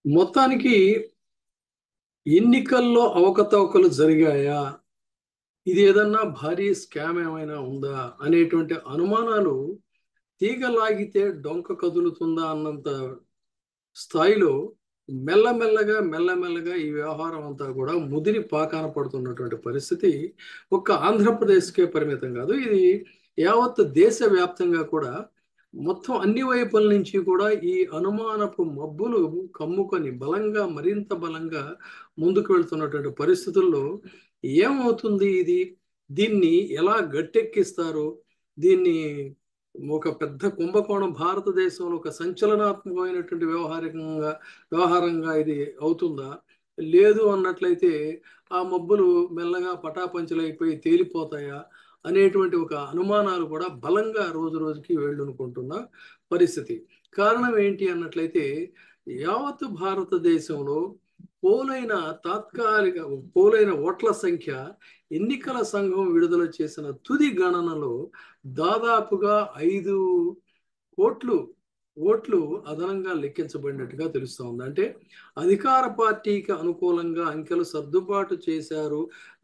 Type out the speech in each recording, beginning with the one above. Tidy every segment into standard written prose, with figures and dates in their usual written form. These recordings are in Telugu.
మొత్తానికి ఎన్నికల్లో అవకతవకలు జరిగాయా? ఇది ఏదన్నా భారీ స్కామ్ ఏమైనా ఉందా అనేటువంటి అనుమానాలు తీగ లాగితే డొంక కదులుతుందా అన్నంత స్థాయిలో మెల్లమెల్లగా ఈ వ్యవహారం అంతా కూడా ముదిరి పాకాన పడుతున్నటువంటి పరిస్థితి ఒక్క ఆంధ్రప్రదేశ్కే పరిమితం కాదు. ఇది యావత్ దేశవ్యాప్తంగా కూడా మొత్తం అన్ని వైపుల నుంచి కూడా ఈ అనుమానపు మబ్బులు కమ్ముకొని మరింత బలంగా ముందుకు వెళ్తున్నటువంటి పరిస్థితుల్లో ఏమవుతుంది ఇది? దీన్ని ఎలా గట్టెక్కిస్తారు? దీన్ని ఒక పెద్ద కుంభకోణం, భారతదేశంలో ఒక సంచలనాత్మకమైనటువంటి వ్యవహారంగా ఇది అవుతుందా? లేదు అన్నట్లయితే ఆ మబ్బులు మెల్లగా పటాపంచలైపోయి తేలిపోతాయా అనేటువంటి ఒక అనుమానాలు కూడా బలంగా రోజు రోజుకి వేళ్ళునుకుంటున్న పరిస్థితి. కారణం ఏంటి అన్నట్లయితే యావత్ భారతదేశంలో పోలైన తాత్కాలిక పోలైన ఓట్ల సంఖ్య ఎన్నికల సంఘం విడుదల చేసిన తుది గణనలో దాదాపుగా 5 కోట్లు ఓట్లు అదనంగా లెక్కించబడినట్టుగా తెలుస్తూ ఉంది. అంటే అధికార పార్టీకి అనుకూలంగా అంకెలు సర్దుబాటు చేశారు,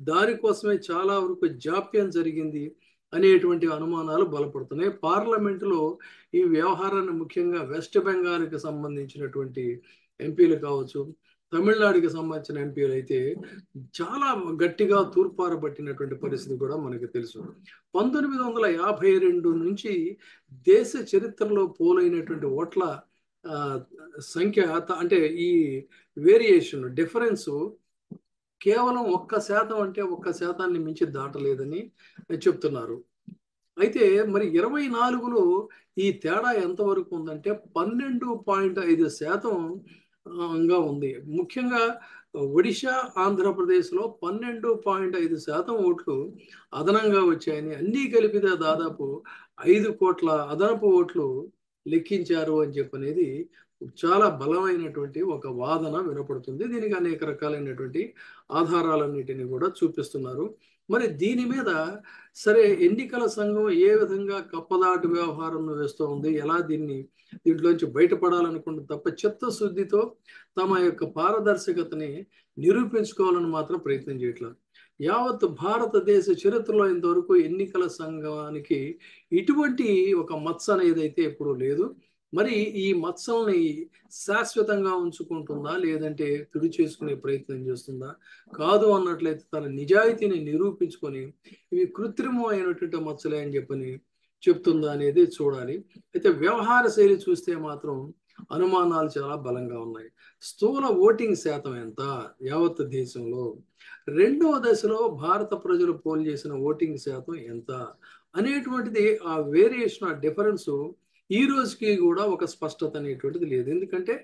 దానికోసమే చాలా వరకు జాప్యం జరిగింది అనేటువంటి అనుమానాలు బలపడుతున్నాయి. పార్లమెంటులో ఈ వ్యవహారాన్ని ముఖ్యంగా వెస్ట్ బెంగాల్కి సంబంధించినటువంటి ఎంపీలు కావచ్చు, తమిళనాడుకి సంబంధించిన ఎంపీలు అయితే చాలా గట్టిగా తూర్పారబట్టినటువంటి పరిస్థితి కూడా మనకు తెలుసు. 1952 నుంచి దేశ చరిత్రలో పోలైనటువంటి ఓట్ల సంఖ్య, అంటే ఈ వేరియేషన్ డిఫరెన్స్ కేవలం 1% అంటే 1%ని మించి దాటలేదని చెప్తున్నారు. అయితే మరి 24లో ఈ తేడా ఎంతవరకు ఉందంటే 12.5% ఉంది. ముఖ్యంగా ఒడిశా, ఆంధ్రప్రదేశ్లో 12.5% ఓట్లు అదనంగా వచ్చాయని, అన్నీ కలిపితే దాదాపు 5 కోట్ల అదనపు ఓట్లు లెక్కించారు అని చెప్పనేది చాలా బలమైనటువంటి ఒక వాదన వినపడుతుంది. దీనికి అనేక రకాలైనటువంటి ఆధారాలన్నిటిని కూడా చూపిస్తున్నారు. మరి దీని మీద సరే ఎన్నికల సంఘం ఏ విధంగా కప్పదాటు వ్యవహారం వేస్తూ ఉంది, ఎలా దీంట్లోంచి బయటపడాలనుకుంటుంది తప్ప చిత్తశుద్ధితో తమ యొక్క పారదర్శకతని నిరూపించుకోవాలని మాత్రం ప్రయత్నం చేయట్లేదు. యావత్ భారతదేశ చరిత్రలో ఇంతవరకు ఎన్నికల సంఘానికి ఇటువంటి ఒక మచ్చ అనేది అయితే ఎప్పుడూ లేదు. మరి ఈ మత్సల్ని శాశ్వతంగా ఉంచుకుంటుందా, లేదంటే తుడి చేసుకునే ప్రయత్నం చేస్తుందా? కాదు అన్నట్లయితే తన నిజాయితీని నిరూపించుకొని ఇవి కృత్రిమమైనటువంటి మచ్చలే అని చెప్తుందా అనేది చూడాలి. అయితే వ్యవహార శైలి చూస్తే మాత్రం అనుమానాలు చాలా బలంగా ఉన్నాయి. స్థూల ఓటింగ్ శాతం ఎంత యావత్ దేశంలో? రెండవ దశలో భారత ప్రజలు పోల్ చేసిన ఓటింగ్ శాతం ఎంత అనేటువంటిది, ఆ వేరియేషన్, ఆ డిఫరెన్స్ ఈ రోజుకి కూడా ఒక స్పష్టత అనేటువంటిది లేదు. ఎందుకంటే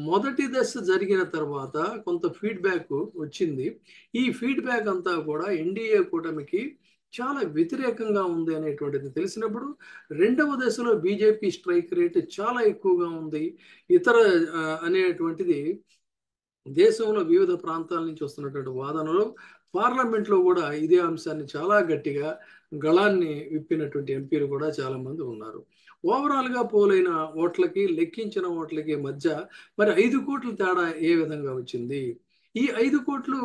మొదటి దశ జరిగిన తర్వాత కొంత ఫీడ్బ్యాక్ వచ్చింది. ఈ ఫీడ్బ్యాక్ అంతా కూడా ఎన్డీఏ కూటమికి చాలా వ్యతిరేకంగా ఉంది అనేటువంటిది తెలిసినప్పుడు రెండవ దశలో బీజేపీ స్ట్రైక్ రేట్ చాలా ఎక్కువగా ఉంది ఇతర అనేటువంటిది దేశంలో వివిధ ప్రాంతాల నుంచి వస్తున్నటువంటి వాదనలు, పార్లమెంట్లో కూడా ఇదే అంశాన్ని చాలా గట్టిగా గళాన్ని విప్పినటువంటి ఎంపీలు కూడా చాలా మంది ఉన్నారు. ఓవరాల్గా పోలైన ఓట్లకి లెక్కించిన ఓట్లకి మధ్య మరి 5 కోట్ల తేడా ఏ విధంగా వచ్చింది? ఈ 5 కోట్లు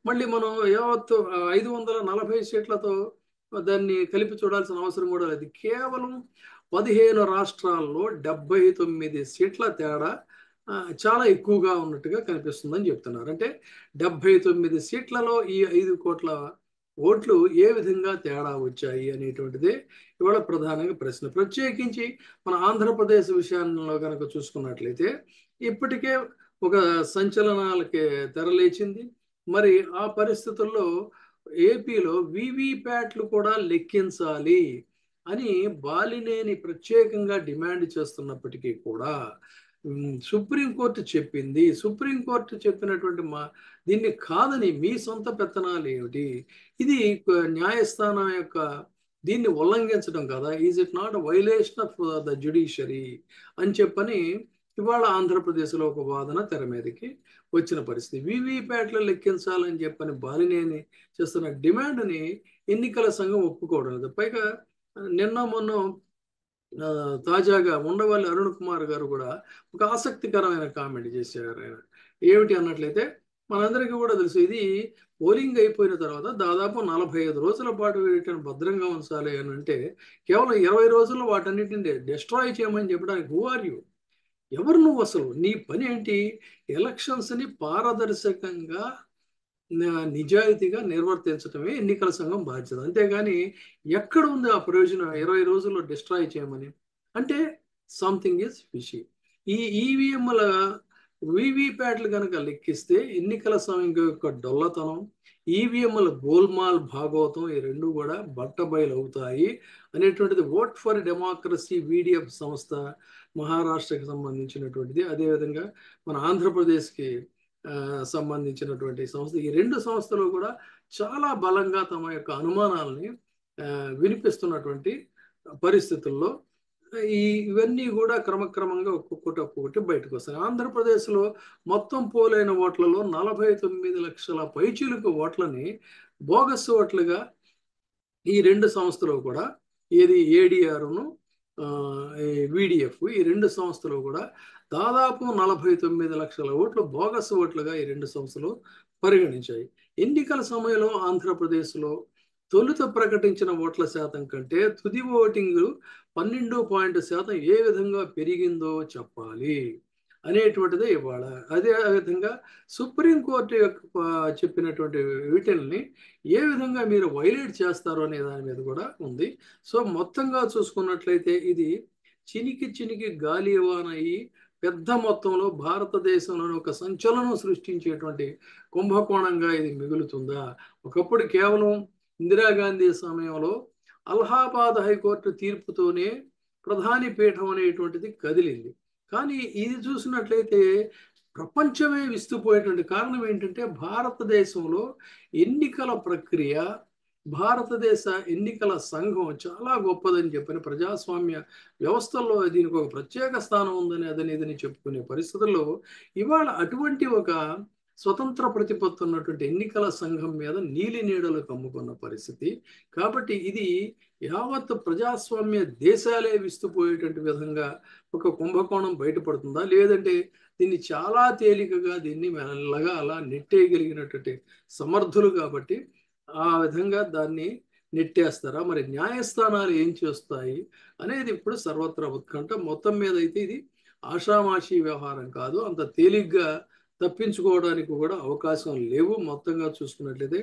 మళ్ళీ మనం యావత్తు 540 సీట్లతో దాన్ని కలిపి చూడాల్సిన అవసరం కూడా లేదు. కేవలం 15 రాష్ట్రాల్లో 79 సీట్ల తేడా చాలా ఎక్కువగా ఉన్నట్టుగా కనిపిస్తుందని చెప్తున్నారు. అంటే 79 సీట్లలో ఈ 5 కోట్ల ఓట్లు ఏ విధంగా తేడా వచ్చాయి అనేటువంటిదే ఇవాళ ప్రధానంగా ప్రశ్న. ప్రత్యేకించి మన ఆంధ్రప్రదేశ్ విషయంలో కనుక చూసుకున్నట్లయితే ఇప్పటికే ఒక సంచలనాలకి తెరలేచింది. మరి ఆ పరిస్థితుల్లో ఏపీలో వీవీప్యాట్లు కూడా లెక్కించాలి అని బాలినేని ప్రత్యేకంగా డిమాండ్ చేస్తున్నప్పటికీ కూడా సుప్రీంకోర్టు చెప్పింది. సుప్రీంకోర్టు చెప్పినటువంటి దీన్ని కాదని మీ సొంత పెత్తనాలు ఏమిటి? ఇది న్యాయస్థానం యొక్క దీన్ని ఉల్లంఘించడం కదా, is it not violation of the judiciary అని చెప్పని ఇవాళ ఆంధ్రప్రదేశ్లో ఒక వాదన తెర మీదకి వచ్చిన పరిస్థితి. వీవీప్యాట్లు లెక్కించాలని చెప్పని బాలినేని చేస్తున్న డిమాండ్ని ఎన్నికల సంఘం ఒప్పుకోవడం లేదు. పైగా నిన్న మొన్న తాజాగా ఉండవల్లి అరుణ్ కుమార్ గారు కూడా ఒక ఆసక్తికరమైన కామెంట్ చేశారు ఆయన. ఏమిటి అన్నట్లయితే మనందరికీ కూడా తెలుసు, ఇది పోలింగ్ అయిపోయిన తర్వాత దాదాపు 45 రోజుల పాటు వీటిని భద్రంగా ఉంచాలి అని అంటే కేవలం 20 రోజుల్లో వాటన్నిటిని డిస్ట్రాయ్ చేయమని చెప్పడానికి హూ ఆర్ యూ? ఎవరు నువ్వు? అసలు నీ పని ఏంటి? ఎలక్షన్స్ని పారదర్శకంగా నిజాయితీగా నిర్వర్తించడమే ఎన్నికల సంఘం బాధ్యత. అంతేగాని ఎక్కడ ఉంది ఆ ప్రయోజనం 20 రోజుల్లో డిస్ట్రాయ్ చేయమని? అంటే సంథింగ్ ఈజ్ ఫిషీ. ఈ ఈవీఎంల వివిప్యాట్లు కనుక లెక్కిస్తే ఎన్నికల సంఘం యొక్క డొల్లతనం, ఈవీఎంల గోల్మాల్ భాగవతం ఈ రెండు కూడా బట్టబయలు అవుతాయి అనేటువంటిది ఓట్ ఫర్ డెమోక్రసీ వీడిఎఫ్ సంస్థ మహారాష్ట్రకి సంబంధించినటువంటిది, అదేవిధంగా మన ఆంధ్రప్రదేశ్కి సంబంధించినటువంటి సంస్థ, ఈ రెండు సంస్థలు కూడా చాలా బలంగా తమ యొక్క అనుమానాలని వినిపిస్తున్నటువంటి పరిస్థితుల్లో ఇవన్నీ కూడా క్రమక్రమంగా ఒక్కొక్కటి బయటకు వస్తాయి. ఆంధ్రప్రదేశ్లో మొత్తం పోలైన ఓట్లలో 49 లక్షల పైచీలకు ఓట్లని బోగస్ ఓట్లుగా ఈ రెండు సంస్థలు కూడా, ఏది ఏడిఆర్ను విడిఎఫ్, ఈ రెండు సంస్థలు కూడా దాదాపు 49 లక్షల ఓట్లు బోగస్ ఓట్లుగా ఈ రెండు సంస్థలు పరిగణించాయి. ఎన్నికల సమయంలో ఆంధ్రప్రదేశ్లో తొలుత ప్రకటించిన ఓట్ల శాతం కంటే తుది ఓటింగ్ 12% ఏ విధంగా పెరిగిందో చెప్పాలి అనేటువంటిదే ఇవాళ. అదే విధంగా సుప్రీంకోర్టు యొక్క చెప్పినటువంటి వీటిల్ని ఏ విధంగా మీరు వైలేట్ చేస్తారు అనే దాని మీద కూడా ఉంది. సో మొత్తంగా చూసుకున్నట్లయితే ఇది చినికి గాలివాన అయ్యి పెద్ద మొత్తంలో భారతదేశంలోని ఒక సంచలనం సృష్టించేటువంటి కుంభకోణంగా ఇది మిగులుతుందా? ఒకప్పుడు కేవలం ఇందిరాగాంధీ సమయంలో అలహాబాద్ హైకోర్టు తీర్పుతోనే ప్రధాని పీఠం అనేటువంటిది కదిలింది. కానీ ఇది చూసినట్లయితే ప్రపంచమే విస్తుపోయేటువంటి కారణం ఏంటంటే భారతదేశంలో ఎన్నికల ప్రక్రియ, భారతదేశ ఎన్నికల సంఘం చాలా గొప్పదని చెప్పని, ప్రజాస్వామ్య వ్యవస్థల్లో దీనికి ఒక ప్రత్యేక స్థానం ఉందని అదనేదని చెప్పుకునే పరిస్థితుల్లో ఇవాళ అటువంటి ఒక స్వతంత్ర ప్రతిపత్తి ఉన్నటువంటి ఎన్నికల సంఘం మీద నీలి నీడలు కమ్ముకున్న పరిస్థితి. కాబట్టి ఇది యావత్ ప్రజాస్వామ్య దేశాలే విస్తుపోయేటువంటి విధంగా ఒక కుంభకోణం బయటపడుతుందా, లేదంటే దీన్ని చాలా తేలికగా దీన్ని మెల్లగా అలా నెట్టేయగలిగినటువంటి సమర్థులు కాబట్టి ఆ విధంగా దాన్ని నెట్టేస్తారా? మరి న్యాయస్థానాలు ఏం చేస్తాయి అనేది ఇప్పుడు సర్వత్రా ఉత్కంఠ. మొత్తం మీద అయితే ఇది ఆషామాషి వ్యవహారం కాదు, అంత తేలిగ్గా తప్పించుకోవడానికి కూడా అవకాశం లేవు. మొత్తంగా చూసుకున్నట్లయితే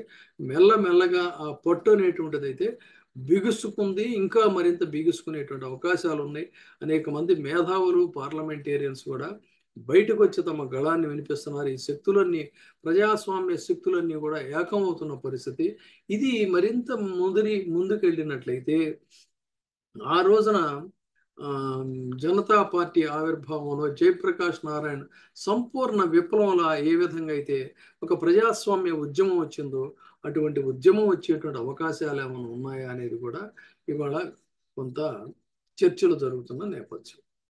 మెల్లమెల్లగా ఆ పట్టు అనేటువంటిది అయితే బిగుసుకుంది, ఇంకా మరింత బిగుసుకునేటువంటి అవకాశాలు ఉన్నాయి. అనేక మంది మేధావులు, పార్లమెంటేరియన్స్ కూడా బయటకు వచ్చి తమ గళాన్ని వినిపిస్తున్నారు. ఈ శక్తులన్నీ, ప్రజాస్వామ్య శక్తులన్నీ కూడా ఏకమవుతున్న పరిస్థితి. ఇది మరింత ముందుకెళ్ళినట్లయితే ఆ రోజున జనతా పార్టీ ఆవిర్భావంలో జయప్రకాష్ నారాయణ్ సంపూర్ణ విప్లవంలా ఏ విధంగా అయితే ఒక ప్రజాస్వామ్య ఉద్యమం వచ్చిందో అటువంటి ఉద్యమం వచ్చేటువంటి అవకాశాలు ఏమైనా ఉన్నాయా అనేది కూడా ఇవాళ కొంత చర్చలు జరుగుతున్న నేపథ్యం.